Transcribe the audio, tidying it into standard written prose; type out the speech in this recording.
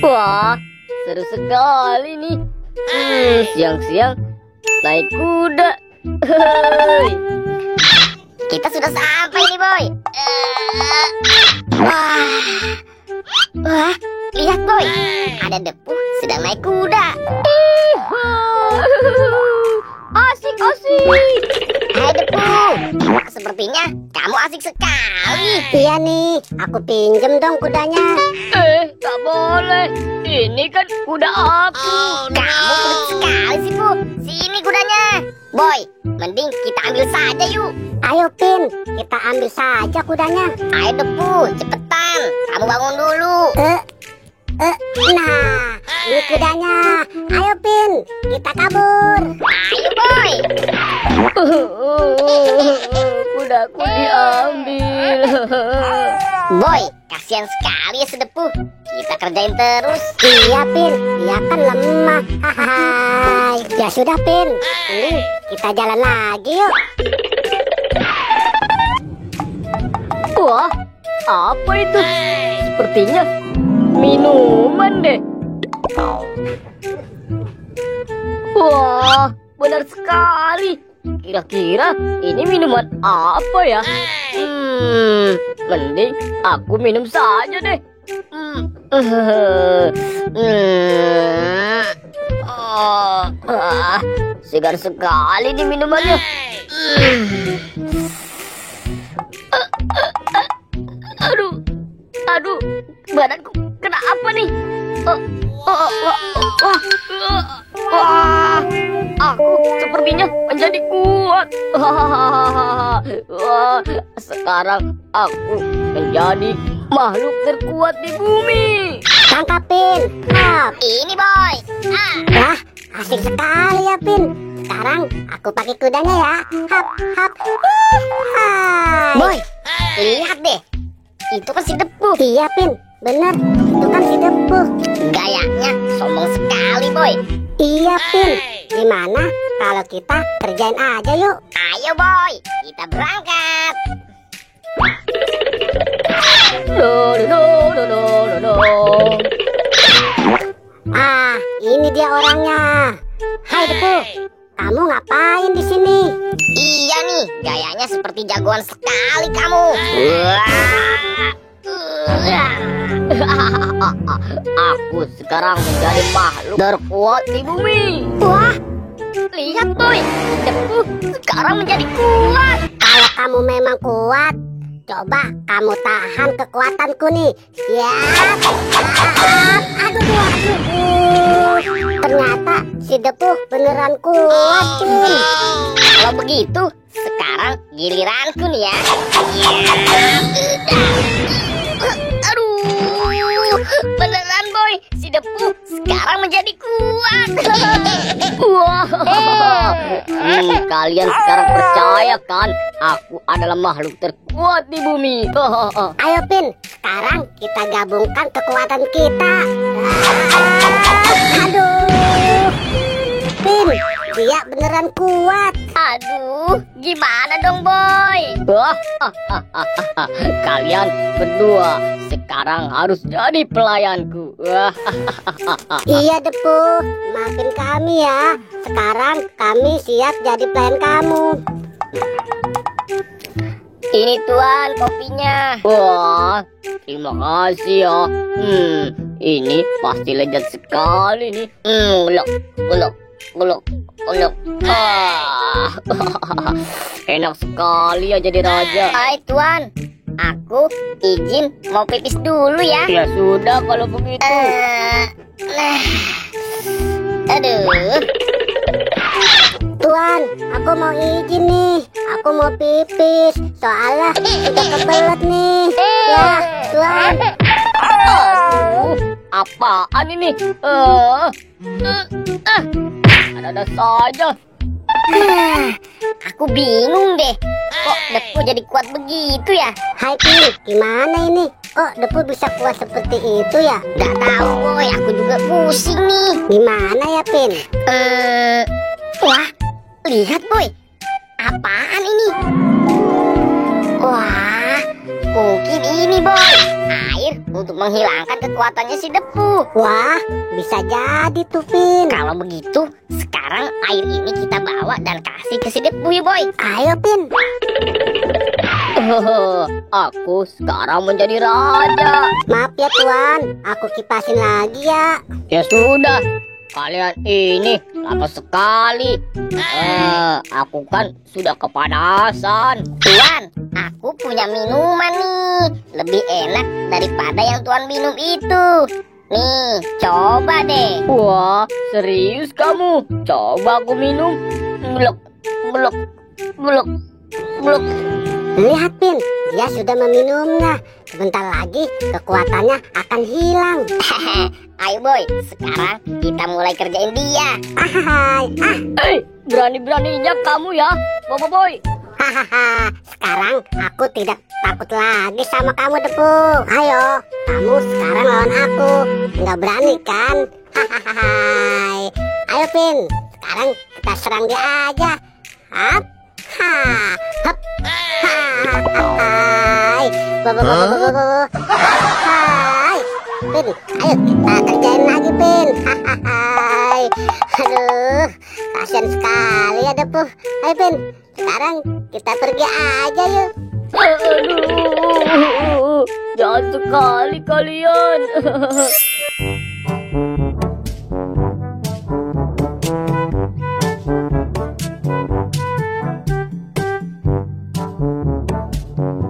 Wah, seru sekali nih. Siang-siang naik kuda. Hei. Kita sudah sampai nih, Boy. Wah, lihat, Boy. Ada Depu sedang naik kuda. Asik. Hai Depu, sepertinya kamu asik sekali. Iya nih, aku pinjem dong kudanya. Tak boleh. Ini kan kuda aku. Kamu pelit sekali sih, Bu. Sini kudanya. Boy, mending kita ambil saja yuk. Ayo Pin, kita ambil saja kudanya. Ayo Depu, cepetan. Kamu bangun dulu. Nah, ini kudanya. Ayo Pin, kita kabur. Ayo Boy. Kudaku diambil. Boy, kasihan sekali ya si Depu. Kita kerjain terus. Iya Pin, dia kan lemah. Hai. Ya sudah Pin, ini kita jalan lagi yuk. Wah, apa itu? Sepertinya minuman deh. Wah, benar sekali. Kira-kira ini minuman apa ya? Mending aku minum saja deh. Segar sekali nih minumannya. Aduh, badanku kenapa nih? Wah, aku sepertinya menjadi kuat. Wah, sekarang aku menjadi makhluk terkuat di bumi. Tangkap Pin. Hap. Ini Boy. Wah, asik sekali ya Pin. Sekarang aku pakai kudanya ya. Hap, hap. Hai. Boy, lihat deh. Itu kan si Depu. Iya Pin, bener. Itu kan si Depu. Gayanya sombong sekali Boy. Iya Pin. Gimana kalau kita kerjain aja yuk? Ayo Boy, kita berangkat. Ah, ini dia orangnya. Hai Depu, kamu ngapain di sini? Iya nih, gayanya seperti jagoan sekali kamu. Aku sekarang menjadi makhluk terkuat di bumi. Wah, lihat Boy, Depu sekarang menjadi kuat. Kalau kamu memang kuat, coba kamu tahan kekuatanku nih. Siap. Aduh. Ternyata si Depu beneran kuat Pin. Kalau begitu, sekarang giliranku nih ya. Aduh, beneran Boy, si Depu sekarang menjadi kuat. Wah, kalian sekarang percaya kan? Aku adalah makhluk terkuat di bumi. Ayo Pin, sekarang kita gabungkan kekuatan kita. Aduh, Pin, dia beneran kuat. Aduh, gimana dong Boy? Kalian berdua sekarang harus jadi pelayanku. Iya Depu, maafin kami ya. Sekarang kami siap jadi pelayan kamu. Ini Tuan kopinya. Wah, terima kasih ya. Ini pasti lezat sekali nih. Ulok. Enak sekali ya jadi raja. Hai Tuan, aku izin mau pipis dulu ya. Ya sudah kalau begitu. Aduh. Tuan, aku mau izin nih. Aku mau pipis. Soalnya udah kebelet nih. Ya, Tuan. Aduh, apaan ini? Ada saja. Aku bingung deh. Kok Depu jadi kuat begitu ya? Hai Pin, gimana ini? Kok Depu bisa kuat seperti itu ya? Gak tahu Boy, aku juga pusing nih. Gimana ya Pin? Wah, lihat Boy. Apaan ini? Wah, mungkin ini Boy. air untuk menghilangkan kekuatannya si Depu. Wah, bisa jadi tuh, Pin. Kalau begitu, sekarang air ini kita bawa dan kasih ke si Depu ya, Boy. Ayo, Pin. Aku sekarang menjadi raja. Maaf ya, Tuan. Aku kipasin lagi ya. Ya sudah, kalian ini lama sekali. Aku kan sudah kepanasan. Tuan, aku punya minuman nih. Lebih enak daripada yang Tuan minum itu. Nih, coba deh. Wah, serius kamu? Coba aku minum. Blok, blok, blok, blok. Lihat, Pin. Dia sudah meminumnya. Sebentar lagi kekuatannya akan hilang. Ayo, Boy. Sekarang kita mulai kerjain dia. Ahai, Berani-beraninya kamu ya, Boy. hahaha. Sekarang aku tidak takut lagi sama kamu, Depu. Ayo, kamu sekarang lawan aku. Nggak berani kan? Hahaha. Ayo, Pin. Sekarang kita serang dia aja. Hap, ha, hap, ha, hai. Hai. Pin, ayo kita kerjain lagi, Pin. Hahaha. Aduh, kasian sekali ya, Depu. Ayo, Pin. Sekarang kita pergi aja yuk. Aduh, jahat sekali kalian.